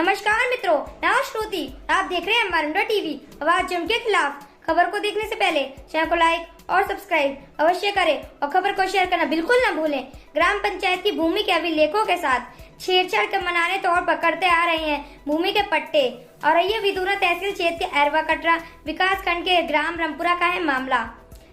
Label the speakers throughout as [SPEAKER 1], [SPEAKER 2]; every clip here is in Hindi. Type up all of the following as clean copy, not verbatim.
[SPEAKER 1] नमस्कार मित्रों, मैं हूं श्रुति। आप देख रहे हैं हमारा टीवी। आवाज जुर्म के खिलाफ। खबर को देखने से पहले चैनल को लाइक और सब्सक्राइब अवश्य करें और खबर को शेयर करना बिल्कुल न भूलें। ग्राम पंचायत की भूमि के अभिलेखों के साथ छेड़छाड़ के मनाने तौर पर करते आ रहे हैं भूमि के पट्टे। और ये विदुरा तहसील क्षेत्र के अरवा कटरा विकास खंड के ग्राम रामपुरा का है मामला।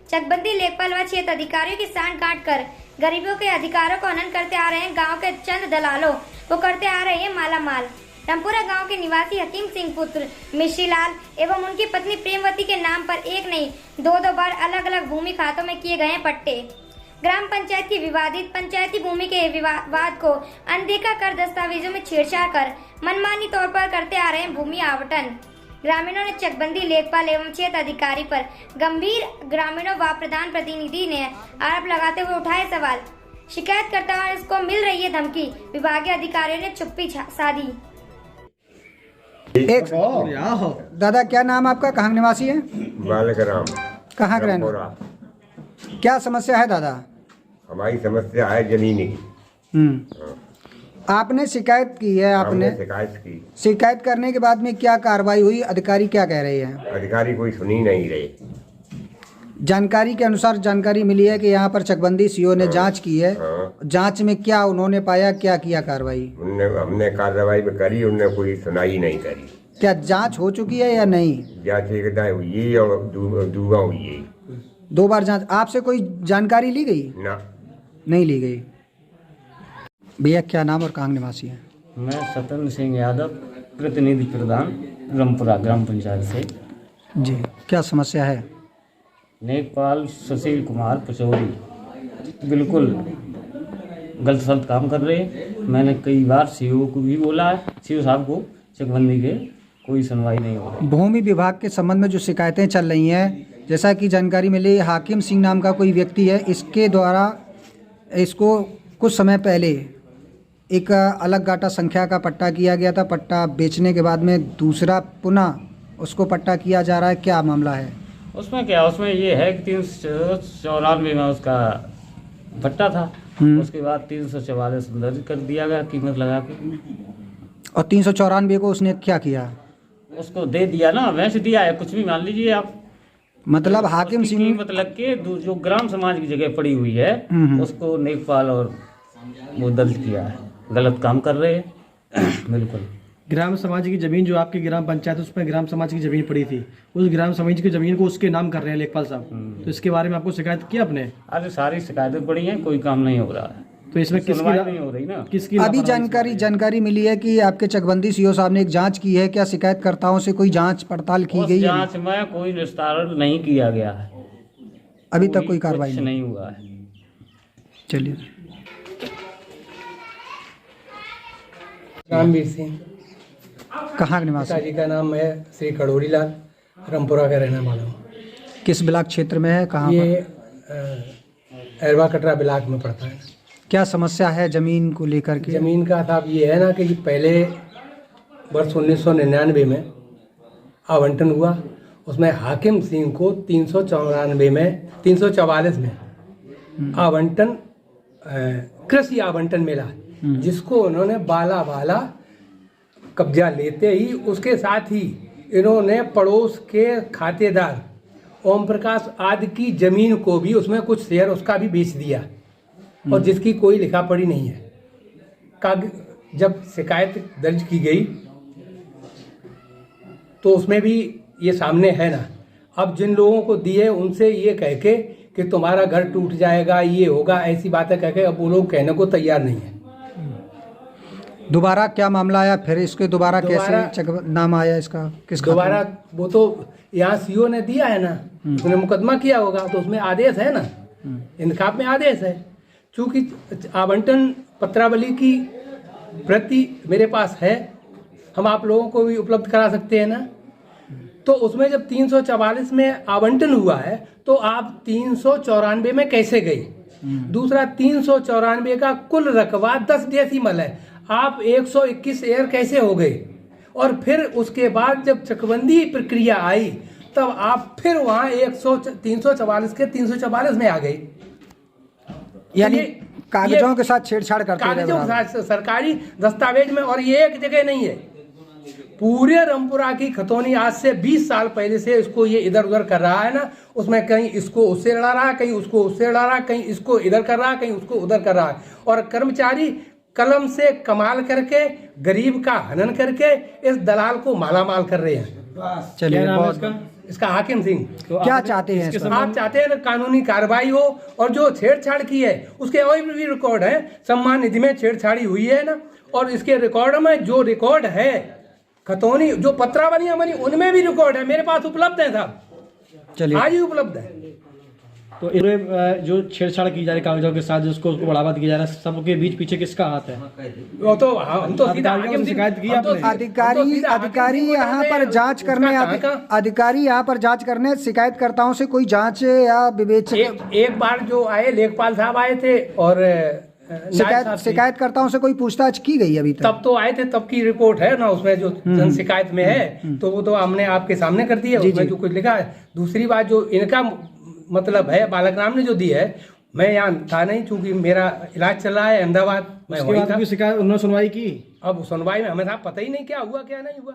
[SPEAKER 1] चकबंदी लेखपाल व क्षेत्र अधिकारियों की सांड काट कर गरीबों के अधिकारों को हनन करते आ रहे हैं गांव के चंद दलालों को करते आ रहे हैं माला माल। रामपुरा गांव के निवासी हकीम सिंह पुत्र मिश्रीलाल एवं उनकी पत्नी प्रेमवती के नाम पर एक नहीं दो बार अलग अलग भूमि खातों में किए गए हैं पट्टे। ग्राम पंचायत की विवादित पंचायती भूमि के विवाद को अनदेखा कर दस्तावेजों में छेड़छाड़ कर मनमानी तौर पर करते आ रहे हैं भूमि आवंटन। ग्रामीणों ने चकबंदी लेखपाल एवं क्षेत्र अधिकारी पर गंभीर ग्रामीणों व प्रधान प्रतिनिधि ने आरोप लगाते हुए उठाए सवाल। शिकायतकर्ता को मिल रही है धमकी, विभागीय अधिकारियों ने चुप्पी साधी।
[SPEAKER 2] एक दादा, क्या नाम आपका, कहाँ निवासी है?
[SPEAKER 3] बालकराम।
[SPEAKER 2] कहाँ का रहने? क्या समस्या है दादा?
[SPEAKER 3] हमारी समस्या है जमीन की।
[SPEAKER 2] आपने शिकायत की है? आपने
[SPEAKER 3] शिकायत की।
[SPEAKER 2] शिकायत करने के बाद में क्या कार्रवाई हुई? अधिकारी क्या कह रहे हैं?
[SPEAKER 3] अधिकारी कोई सुन ही नहीं रहे।
[SPEAKER 2] जानकारी के अनुसार जानकारी मिली है कि यहाँ पर चकबंदी सीओ ने जांच की है। जांच में क्या उन्होंने पाया, क्या किया कार्रवाई?
[SPEAKER 3] हमने कार्रवाई में करी, उन्होंने कोई सुनाई नहीं करी।
[SPEAKER 2] क्या जांच हो चुकी है या नहीं?
[SPEAKER 3] जांच एक हुई है और दूबा हुई है।
[SPEAKER 2] 2 बार जांच। आपसे कोई जानकारी ली गई?
[SPEAKER 3] ना,
[SPEAKER 2] नहीं ली गई। भैया क्या नाम और कहाँ निवासी है?
[SPEAKER 4] मैं सत्येंद्र सिंह यादव, प्रतिनिधि प्रधान रामपुरा ग्राम पंचायत से।
[SPEAKER 2] जी, क्या समस्या है?
[SPEAKER 4] लेखपाल सुशील कुमार पचौरी बिल्कुल गलत सलत काम कर रहे हैं। मैंने कई बार सीओ को भी बोला है, सीओ साहब को, चकबंदी के, कोई सुनवाई नहीं हो रही।
[SPEAKER 2] भूमि विभाग के संबंध में जो शिकायतें चल रही हैं, जैसा कि जानकारी मिली, हाकिम सिंह नाम का कोई व्यक्ति है, इसके द्वारा इसको कुछ समय पहले एक अलग गाटा संख्या का पट्टा किया गया था। पट्टा बेचने के बाद में दूसरा पुनः उसको पट्टा किया जा रहा है। क्या मामला है
[SPEAKER 4] उसमें? क्या उसमें ये है कि 394 में उसका पट्टा था, उसके बाद 344 दर्ज कर दिया गया कीमत लगा के।
[SPEAKER 2] और 394 को उसने क्या किया?
[SPEAKER 4] उसको दे दिया ना, वैसे दिया है, कुछ भी मान लीजिए आप।
[SPEAKER 2] मतलब हाकिम सिंह
[SPEAKER 4] कीमत लग के जो ग्राम समाज की जगह पड़ी हुई है उसको लेखपाल और वो दर्ज किया है। गलत काम कर रहे हैं बिल्कुल।
[SPEAKER 5] ग्राम समाज की जमीन जो आपकी ग्राम पंचायत, उस पर ग्राम समाज की जमीन पड़ी थी, उस ग्राम समाज की जमीन को उसके नाम कर रहे हैं लेखपाल साहब। तो इसके बारे में आपको शिकायत की आपने?
[SPEAKER 4] अरे सारी शिकायतें पड़ी हैं, कोई काम नहीं हो रहा है।
[SPEAKER 5] तो इसमें किसकी
[SPEAKER 4] नहीं हो रही ना?
[SPEAKER 5] किसकी?
[SPEAKER 2] अभी जानकारी मिली है कि आपके चकबंदी सीओ साहब ने एक जांच की है। क्या शिकायतकर्ताओं से कोई जांच पड़ताल की गई है?
[SPEAKER 4] जांच में कोई निस्तारण नहीं किया गया है,
[SPEAKER 2] अभी तक कोई कार्रवाई
[SPEAKER 4] नहीं हुआ है।
[SPEAKER 2] चलिए।
[SPEAKER 6] रामवीर सिंह,
[SPEAKER 2] कहाँ का निवासी?
[SPEAKER 6] पिताजी का नाम है श्री खड़ोरी लाल, रामपुरा का रहने वाला हूँ।
[SPEAKER 2] किस ब्लॉक क्षेत्र में है? कहाँ
[SPEAKER 6] ये
[SPEAKER 2] पर?
[SPEAKER 6] अरवा कटरा ब्लॉक में पड़ता है।
[SPEAKER 2] क्या समस्या है जमीन को लेकर के?
[SPEAKER 6] जमीन का साहब ये है ना कि पहले वर्ष 1999 में आवंटन हुआ, उसमें हाकिम सिंह को 344 में आवंटन, कृषि आवंटन मिला, जिसको उन्होंने बाला कब्जा लेते ही उसके साथ ही इन्होंने पड़ोस के खातेदार ओम प्रकाश आदि की जमीन को भी, उसमें कुछ शेयर उसका भी बेच दिया, और जिसकी कोई लिखा पढ़ी नहीं है। जब शिकायत दर्ज की गई तो उसमें भी ये सामने है ना। अब जिन लोगों को दिए उनसे ये कह के कि तुम्हारा घर टूट जाएगा, ये होगा, ऐसी बातें कह के अब वो लोग कहने को तैयार नहीं है।
[SPEAKER 2] दोबारा क्या मामला आया फिर? इसके दोबारा कैसे नाम आया इसका? किस
[SPEAKER 6] दोबारा? वो तो यहाँ सीओ ने दिया है ना, उसने मुकदमा किया होगा, तो उसमें आदेश है ना, इंतखाब में आदेश है। चूंकि आवंटन पत्रावली की प्रति मेरे पास है, हम आप लोगों को भी उपलब्ध करा सकते हैं ना। तो उसमें जब 344 में आवंटन हुआ है तो आप 394 में कैसे गई? दूसरा, 394 का कुल रकबा 10 डेसिमल है, आप 121 एयर कैसे हो गए? और फिर उसके बाद जब चकबंदी प्रक्रिया आई तब आप फिर वहाँ 344 के 344 में आ गई।
[SPEAKER 2] यानी कागजों के साथ छेड़छाड़ करते हैं।
[SPEAKER 6] कागजों के साथ सरकारी दस्तावेज में, और ये एक जगह नहीं है, पूरे रामपुरा की खतौनी आज से 20 साल पहले से इसको ये इधर उधर कर रहा है ना, उसमें कहीं इसको उससे लड़ा रहा है, कहीं उसको उससे लड़ा रहा है, कहीं इसको इधर कर रहा है, कहीं उसको उधर कर रहा है। और कर्मचारी कलम से कमाल करके गरीब का हनन करके इस दलाल को मालामाल कर रहे हैं।
[SPEAKER 2] चलिए,
[SPEAKER 5] क्या नाम है
[SPEAKER 2] बहुत
[SPEAKER 5] इसका?
[SPEAKER 6] इसका हाकिम सिंह।
[SPEAKER 5] तो
[SPEAKER 2] क्या
[SPEAKER 5] आप
[SPEAKER 2] चाहते हैं
[SPEAKER 5] इसके
[SPEAKER 2] इस पर?
[SPEAKER 6] आप चाहते हैं ना कानूनी कार्रवाई हो, और जो छेड़छाड़ की है उसके और भी रिकॉर्ड है। सम्मान निधि में छेड़छाड़ी हुई है ना, और इसके रिकॉर्ड में जो रिकॉर्ड है खतौनी जो पत्रावलियां बनी उनमें भी रिकॉर्ड है, मेरे पास उपलब्ध है साहब,
[SPEAKER 2] चलिए,
[SPEAKER 6] आज ही उपलब्ध है।
[SPEAKER 5] तो इन्हें जो छेड़छाड़ की जा रही कागजों के साथ, जिसको उसको बढ़ावा दिया जा रहा है, सबके बीच पीछे किसका हाथ है?
[SPEAKER 6] वो तो हम तो सीधा
[SPEAKER 5] अधिकारियों
[SPEAKER 6] हाकिम
[SPEAKER 5] से
[SPEAKER 6] सिंह-
[SPEAKER 5] शिकायत की
[SPEAKER 6] हम तो
[SPEAKER 5] आपने?
[SPEAKER 6] सीधा-
[SPEAKER 2] अधिकारी
[SPEAKER 6] हम तो सीधा
[SPEAKER 2] अधिकारी
[SPEAKER 6] हाकिम सिंह को
[SPEAKER 2] यहाँ
[SPEAKER 6] डाल
[SPEAKER 2] पर
[SPEAKER 6] रहे हैं।
[SPEAKER 2] जांच करने
[SPEAKER 6] उसका
[SPEAKER 2] आते,
[SPEAKER 6] कहाँ का?
[SPEAKER 2] अधिकारी यहाँ पर जांच करने शिकायतकर्ताओं से कोई जांच या विवेचक
[SPEAKER 6] एक बार जो आए लेखपाल साहब आए थे और नायब साहब थे।
[SPEAKER 2] शिकायतकर्ताओं से कोई पूछताछ की गई अभी तक?
[SPEAKER 6] तब तो आए थे, तब की रिपोर्ट है ना उसमें जो जन शिकायत में है, तो वो तो हमने आपके सामने कर दी है,
[SPEAKER 2] जी,
[SPEAKER 6] उसमें
[SPEAKER 2] जी।
[SPEAKER 6] जो कुछ लिखा है। दूसरी बात जो इनका मतलब है बालक राम ने जो दी है, मैं यहाँ था नहीं, चूंकि मेरा इलाज चल रहा है अहमदाबाद, मैं
[SPEAKER 5] उसके
[SPEAKER 6] वहीं
[SPEAKER 5] बाद
[SPEAKER 6] था।
[SPEAKER 5] कोई शिकायत उन्होंने सुनवाई की?
[SPEAKER 6] अब सुनवाई में हमें साहब पता ही नहीं क्या हुआ क्या नहीं हुआ।